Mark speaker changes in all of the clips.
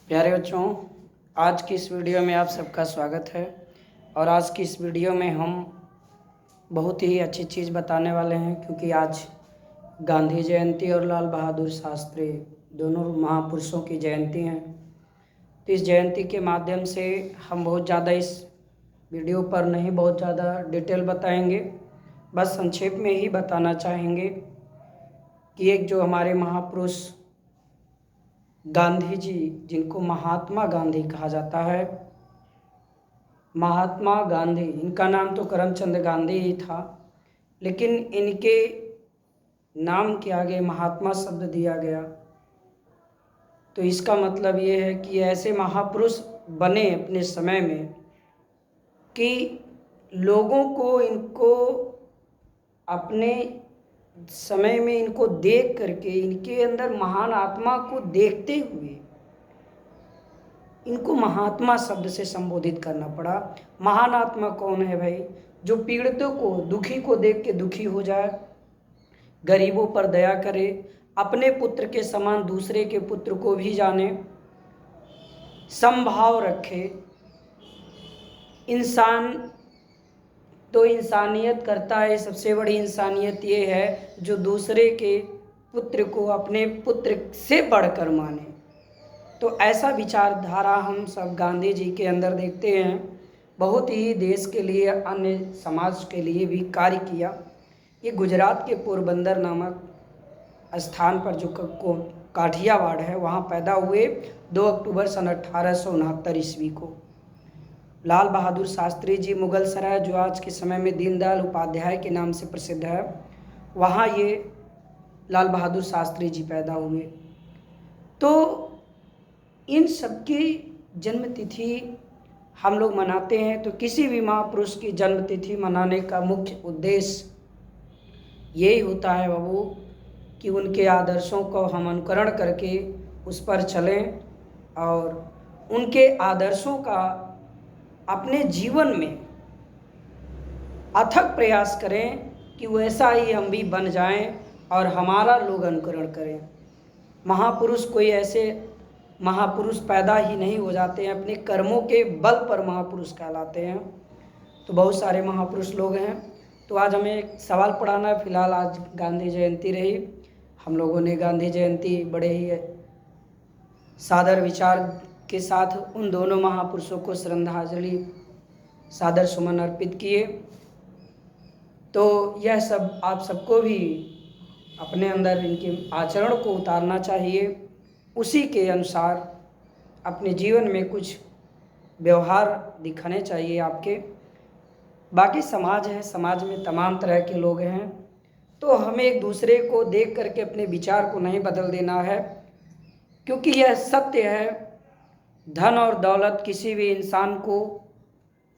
Speaker 1: प्यारे बच्चों, आज की इस वीडियो में आप सबका स्वागत है। और आज की इस वीडियो में हम बहुत ही अच्छी चीज़ बताने वाले हैं, क्योंकि आज गांधी जयंती और लाल बहादुर शास्त्री दोनों महापुरुषों की जयंती है। तो इस जयंती के माध्यम से हम बहुत ज़्यादा इस वीडियो पर नहीं बहुत ज़्यादा डिटेल बताएंगे, बस संक्षेप में ही बताना चाहेंगे कि एक जो हमारे महापुरुष गांधी जी, जिनको महात्मा गांधी कहा जाता है, महात्मा गांधी, इनका नाम तो करमचंद गांधी ही था, लेकिन इनके नाम के आगे महात्मा शब्द दिया गया। तो इसका मतलब ये है कि ऐसे महापुरुष बने अपने समय में कि लोगों को इनको अपने समय में इनको देख करके, इनके अंदर महान आत्मा को देखते हुए इनको महात्मा शब्द से संबोधित करना पड़ा। महान आत्मा कौन है भाई? जो पीड़ितों को, दुखी को देख के दुखी हो जाए, गरीबों पर दया करे, अपने पुत्र के समान दूसरे के पुत्र को भी जाने, समभाव रखे। इंसान तो इंसानियत करता है, सबसे बड़ी इंसानियत ये है जो दूसरे के पुत्र को अपने पुत्र से बढ़कर माने। तो ऐसा विचारधारा हम सब गांधी जी के अंदर देखते हैं। बहुत ही देश के लिए, अन्य समाज के लिए भी कार्य किया। ये गुजरात के पोरबंदर नामक स्थान पर जो काठियावाड़ है, वहाँ पैदा हुए 2 अक्टूबर सन 1869 ईस्वी को। लाल बहादुर शास्त्री जी मुगल सराय, जो आज के समय में दीनदयाल उपाध्याय के नाम से प्रसिद्ध है, वहाँ ये लाल बहादुर शास्त्री जी पैदा हुए। तो इन सबकी जन्म तिथि हम लोग मनाते हैं। तो किसी भी महापुरुष की जन्म तिथि मनाने का मुख्य उद्देश्य यही होता है बाबू, कि उनके आदर्शों को हम अनुकरण करके उस पर चलें और उनके आदर्शों का अपने जीवन में अथक प्रयास करें कि वैसा ही हम भी बन जाएं और हमारा लोग अनुकरण करें। महापुरुष कोई ऐसे महापुरुष पैदा ही नहीं हो जाते हैं, अपने कर्मों के बल पर महापुरुष कहलाते हैं। तो बहुत सारे महापुरुष लोग हैं। तो आज हमें एक सवाल पढ़ाना है। फिलहाल आज गांधी जयंती रही, हम लोगों ने गांधी जयंती बड़े ही सादर विचार के साथ उन दोनों महापुरुषों को श्रद्धांजलि, सादर सुमन अर्पित किए। तो यह सब आप सबको भी अपने अंदर इनके आचरण को उतारना चाहिए, उसी के अनुसार अपने जीवन में कुछ व्यवहार दिखाने चाहिए आपके। बाकी समाज है, समाज में तमाम तरह के लोग हैं, तो हमें एक दूसरे को देख करके अपने विचार को नहीं बदल देना है, क्योंकि यह सत्य है, धन और दौलत किसी भी इंसान को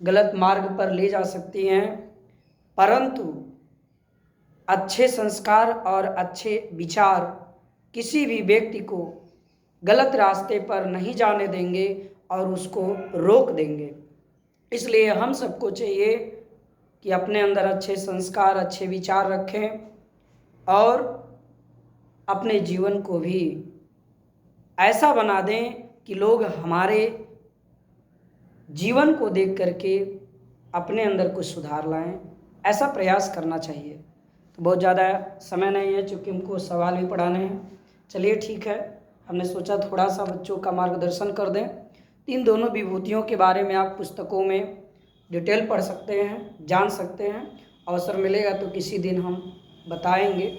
Speaker 1: गलत मार्ग पर ले जा सकती हैं, परंतु अच्छे संस्कार और अच्छे विचार किसी भी व्यक्ति को गलत रास्ते पर नहीं जाने देंगे और उसको रोक देंगे। इसलिए हम सबको चाहिए कि अपने अंदर अच्छे संस्कार, अच्छे विचार रखें और अपने जीवन को भी ऐसा बना दें कि लोग हमारे जीवन को देख करके अपने अंदर कुछ सुधार लाएं। ऐसा प्रयास करना चाहिए। तो बहुत ज़्यादा समय नहीं है, चूँकि हमको सवाल भी पढ़ाने हैं। चलिए ठीक है, हमने सोचा थोड़ा सा बच्चों का मार्गदर्शन कर दें। इन दोनों विभूतियों के बारे में आप पुस्तकों में डिटेल पढ़ सकते हैं, जान सकते हैं। अवसर मिलेगा तो किसी दिन हम बताएंगे।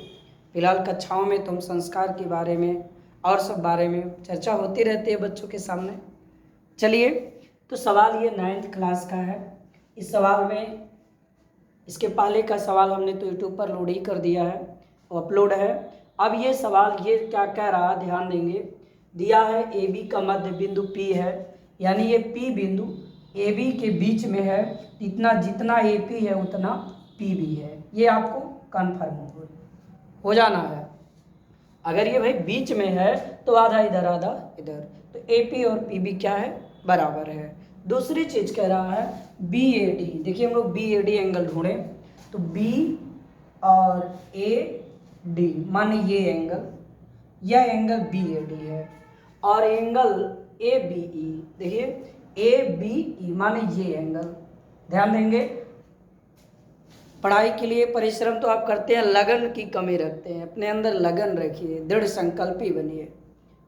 Speaker 1: फिलहाल कक्षाओं में तो हम संस्कार के बारे में और सब बारे में चर्चा होती रहती है बच्चों के सामने। चलिए, तो सवाल ये 9th क्लास का है। इस सवाल में, इसके पहले का सवाल हमने तो यूट्यूब पर लोड ही कर दिया है, अपलोड है। अब ये सवाल ये क्या कह रहा है, ध्यान देंगे। दिया है ए बी का मध्य बिंदु P है, यानी ये P बिंदु ए बी के बीच में है। इतना जितना ए पी है उतना P भी है। ये आपको कन्फर्म हो जाना है। अगर ये भाई बीच में है तो आधा इधर आधा इधर, तो ए पी और पी बी क्या है, बराबर है। दूसरी चीज़ कह रहा है बी ए डी। देखिए हम लोग बी ए डी एंगल ढूंढें, तो बी और ए डी, माने ये एंगल, यह एंगल बी ए डी है। और एंगल ए बी ई, देखिए ए बी ई माने ये एंगल। ध्यान देंगे, पढ़ाई के लिए परिश्रम तो आप करते हैं, लगन की कमी रखते हैं, अपने अंदर लगन रखिए, दृढ़ संकल्पी बनिए,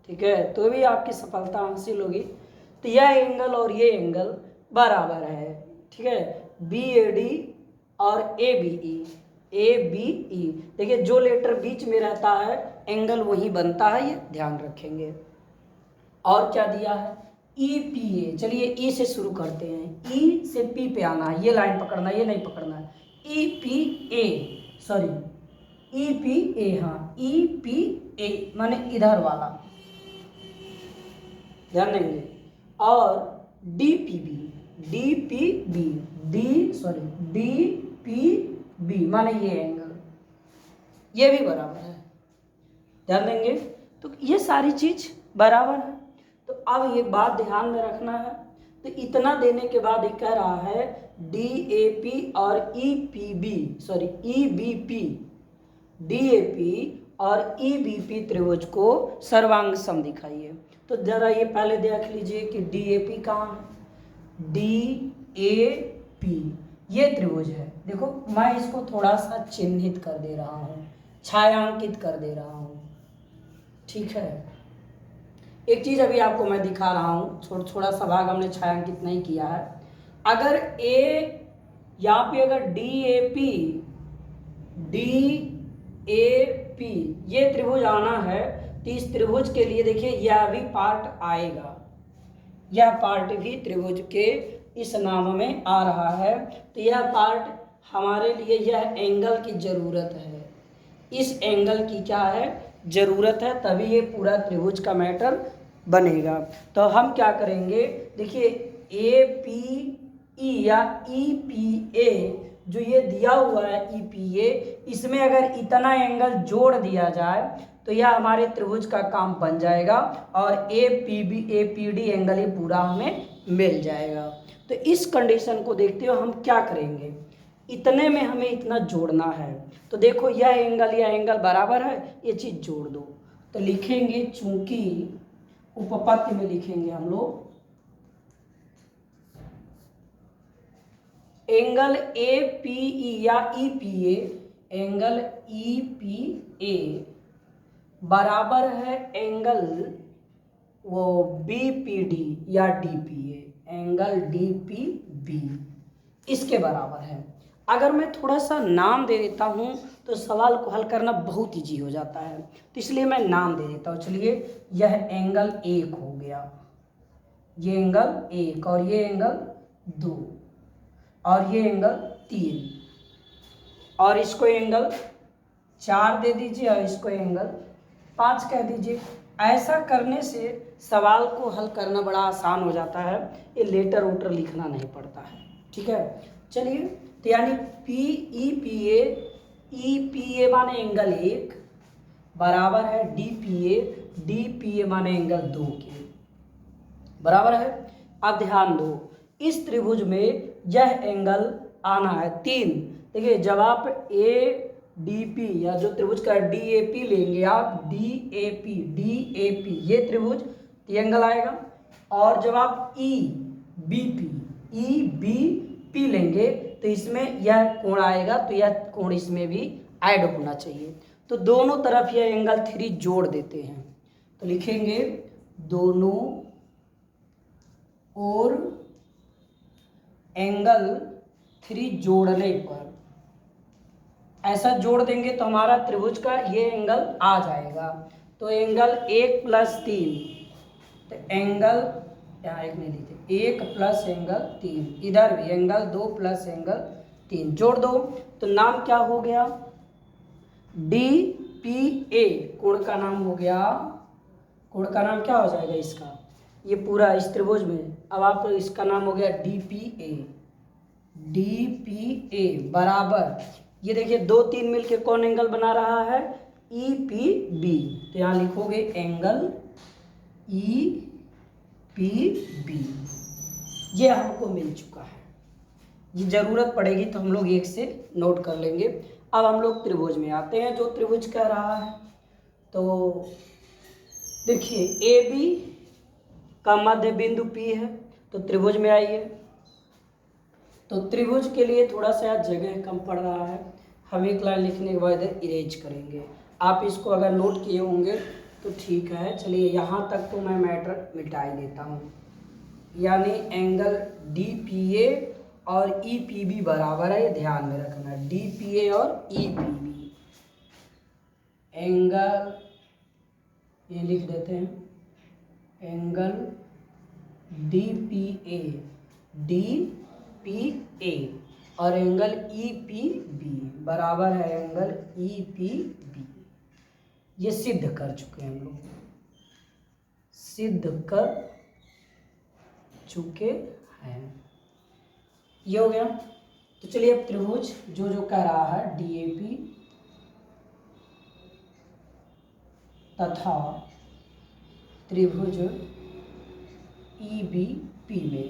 Speaker 1: ठीक है, तो भी आपकी सफलता हासिल होगी। तो यह एंगल और ये एंगल बराबर है, ठीक है, बी ए डी और A B E, A B E. देखिए जो लेटर बीच में रहता है एंगल वही बनता है, ये ध्यान रखेंगे। और क्या दिया है, ई पी ए। चलिए ई से शुरू करते हैं, ई से पी पे आना है, ये लाइन पकड़ना है, ये नहीं पकड़ना है। ई पी ए, सॉरी ई पी ए, हाँ ई पी ए माने इधर वाला, ध्यान देंगे। और D P B, D P B, D P B माने ये एंगल, ये भी बराबर है, ध्यान देंगे। तो ये सारी चीज बराबर है। तो अब ये बात ध्यान में रखना है। तो इतना देने के बाद ये कह रहा है डी ए पी और E P B, sorry E B P, D A P और ई बी पी त्रिभुज को सर्वांग सम दिखाइए। तो जरा ये पहले देख लीजिए कि डी ए पी कहाँ है, डी ए पी ये त्रिभुज है। देखो मैं इसको थोड़ा सा चिन्हित कर दे रहा हूँ, छायांकित कर दे रहा हूँ, ठीक है। एक चीज अभी आपको मैं दिखा रहा हूँ, थोड़ा सा भाग हमने छायांकित नहीं किया है। अगर ए यहाँ पे अगर डी ए पी ये त्रिभुज आना है तो इस त्रिभुज के लिए देखिए यह भी पार्ट आएगा, यह पार्ट भी त्रिभुज के इस नाम में आ रहा है। तो यह पार्ट हमारे लिए, यह एंगल की जरूरत है, इस एंगल की क्या है जरूरत है, तभी ये पूरा त्रिभुज का मैटर बनेगा। तो हम क्या करेंगे, देखिए ए पी ई या ई पी ए जो ये दिया हुआ है ई पी ए, इसमें अगर इतना एंगल जोड़ दिया जाए तो यह हमारे त्रिभुज का काम बन जाएगा और ए पी डी एंगल ये पूरा हमें मिल जाएगा। तो इस कंडीशन को देखते हुए हम क्या करेंगे, इतने में हमें इतना जोड़ना है। तो देखो यह एंगल बराबर है, ये चीज़ जोड़ दो। तो लिखेंगे, चूंकि उपपत्ति में लिखेंगे हम लोग एंगल ए पी ई या E P A, angle E P A बराबर है एंगल वो बी पी डी या D P A, angle D P B इसके बराबर है। अगर मैं थोड़ा सा नाम दे देता हूँ तो सवाल को हल करना बहुत ईजी हो जाता है, तो इसलिए मैं नाम दे देता हूँ। चलिए यह एंगल 1 हो गया, ये एंगल 1 और ये एंगल 2 और ये एंगल 3 और इसको एंगल 4 दे दीजिए और इसको एंगल 5 कह दीजिए। ऐसा करने से सवाल को हल करना बड़ा आसान हो जाता है, ये लेटर वोटर लिखना नहीं पड़ता है, ठीक है। चलिए तो यानी ई पी ए माने एंगल 1 बराबर है डी पी ए माने एंगल 2 के बराबर है। अब ध्यान दो, इस त्रिभुज में यह एंगल आना है 3। देखिए जब आप ए डी पी या जो त्रिभुज का डी ए पी लेंगे आप, डी ए पी ये त्रिभुज ये एंगल आएगा। और जब आप ई बी पी लेंगे तो इसमें यह कोण आएगा, तो यह कोण इसमें भी ऐड होना चाहिए। तो दोनों तरफ यह एंगल 3 जोड़ देते हैं। तो लिखेंगे दोनों और एंगल 3 जोड़ने पर, ऐसा जोड़ देंगे तो हमारा त्रिभुज का ये एंगल आ जाएगा। तो एंगल 1 + 3, तो एंगल यहाँ 1 नहीं लिखते, 1 + एंगल 3, इधर भी एंगल 2 + एंगल 3 जोड़ दो तो नाम क्या हो गया, डी पी ए, कोण का नाम हो गया, कोण का नाम क्या हो जाएगा इसका, ये पूरा इस त्रिभुज में। अब आप इसका नाम हो गया डी पी ए बराबर, ये देखिए 2 3 मिलके कौन एंगल बना रहा है, ई पी बी। तो यहाँ लिखोगे एंगल ई पी बी, ये हमको मिल चुका है। ये ज़रूरत पड़ेगी तो हम लोग 1 से नोट कर लेंगे। अब हम लोग त्रिभुज में आते हैं, जो त्रिभुज कह रहा है। तो देखिए ए बी का मध्य बिंदु P है, तो त्रिभुज में आइए। तो त्रिभुज के लिए थोड़ा सा जगह कम पड़ रहा है, हम एक लाइन लिखने के बाद इरेज करेंगे। आप इसको अगर नोट किए होंगे तो ठीक है। चलिए यहाँ तक तो मैं मैटर मिटा ही देता हूँ। यानी एंगल DPA और EPB बराबर है, ये ध्यान में रखना। DPA और EPB एंगल, ये लिख देते हैं, एंगल DPA और एंगल EPB बराबर है एंगल EPB। ये सिद्ध कर चुके हैं हम लोग, सिद्ध कर चुके हैं। ये हो गया। तो चलिए अब त्रिभुज जो जो कह रहा है DAP तथा त्रिभुज EBP में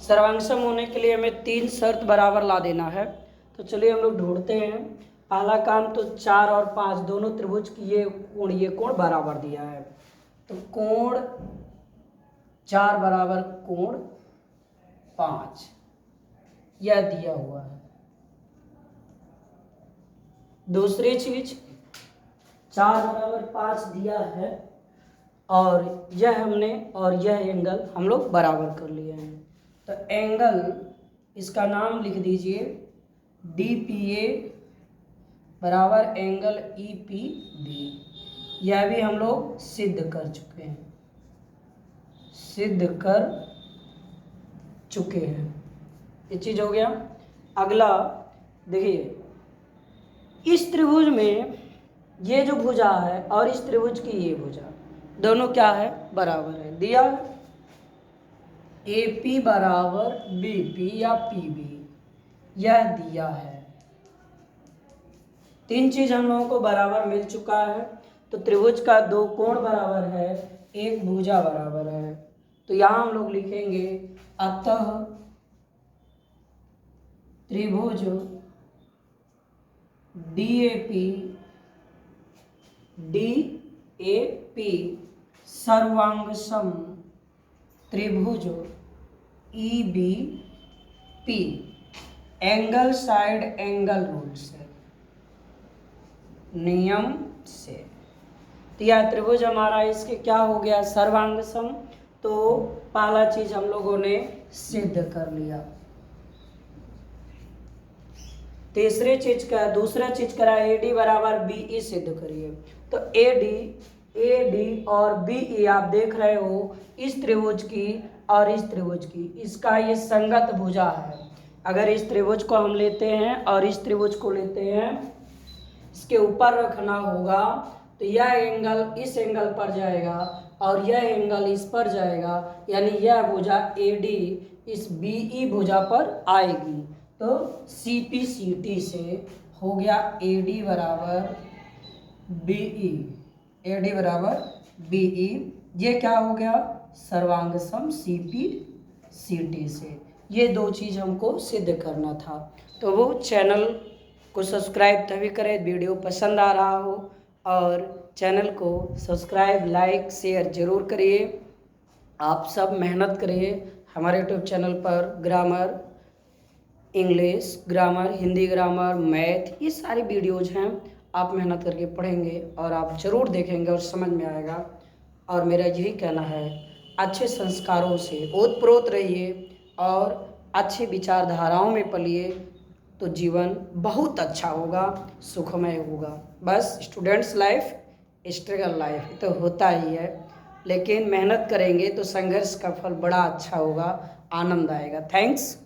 Speaker 1: सर्वांगसम होने के लिए हमें 3 शर्त बराबर ला देना है। तो चलिए हम लोग ढूंढते हैं। पहला काम तो 4 और 5 दोनों त्रिभुज की ये कोण बराबर दिया है। तो कोण 4 बराबर कोण 5 यह दिया हुआ है। दूसरी चीज 4 बराबर 5 दिया है और यह हमने और यह एंगल हम लोग बराबर कर लिए हैं। तो एंगल इसका नाम लिख दीजिए DPA बराबर एंगल EPB। यह भी हम लोग सिद्ध कर चुके हैं, सिद्ध कर चुके हैं। ये चीज हो गया। अगला देखिए, इस त्रिभुज में ये जो भुजा है और इस त्रिभुज की ये भुजा दोनों क्या है, बराबर है। दिया है AP बराबर BP या PB, यह दिया है। 3 चीज हम लोगों को बराबर मिल चुका है। तो त्रिभुज का 2 कोण बराबर है, 1 भुजा बराबर है। तो यहाँ हम लोग लिखेंगे अतः त्रिभुज DAP सर्वांगसम त्रिभुज EBP angle side angle rule से, नियम से। तो यह त्रिभुज हमारा इसके क्या हो गया, सर्वांगसम। तो पहला चीज हम लोगों ने सिद्ध कर लिया। तीसरी चीज का दूसरा चीज करा AD बराबर BE सिद्ध करिए। तो AD और BE आप देख रहे हो, इस त्रिभुज की और इस त्रिभुज की, इसका ये संगत भुजा है। अगर इस त्रिभुज को हम लेते हैं और इस त्रिभुज को लेते हैं, इसके ऊपर रखना होगा, तो यह एंगल इस एंगल पर जाएगा और यह एंगल इस पर जाएगा, यानी यह भुजा AD इस BE भुजा पर आएगी। तो CPCT से हो गया AD बराबर BE। ये क्या हो गया, सर्वांगसम CPCT से। ये 2 चीज़ हमको सिद्ध करना था। तो वो चैनल को सब्सक्राइब तभी करें वीडियो पसंद आ रहा हो, और चैनल को सब्सक्राइब लाइक शेयर ज़रूर करिए। आप सब मेहनत करिए। हमारे यूट्यूब चैनल पर grammar, English grammar, Hindi grammar, math, ये सारी वीडियोज़ हैं। आप मेहनत करके पढ़ेंगे और आप ज़रूर देखेंगे और समझ में आएगा। और मेरा यही कहना है, अच्छे संस्कारों से ओतप्रोत रहिए और अच्छे विचारधाराओं में पलिए, तो जीवन बहुत अच्छा होगा, सुखमय होगा। बस स्टूडेंट्स लाइफ स्ट्रगल लाइफ तो होता ही है, लेकिन मेहनत करेंगे तो संघर्ष का फल बड़ा अच्छा होगा, आनंद आएगा। थैंक्स।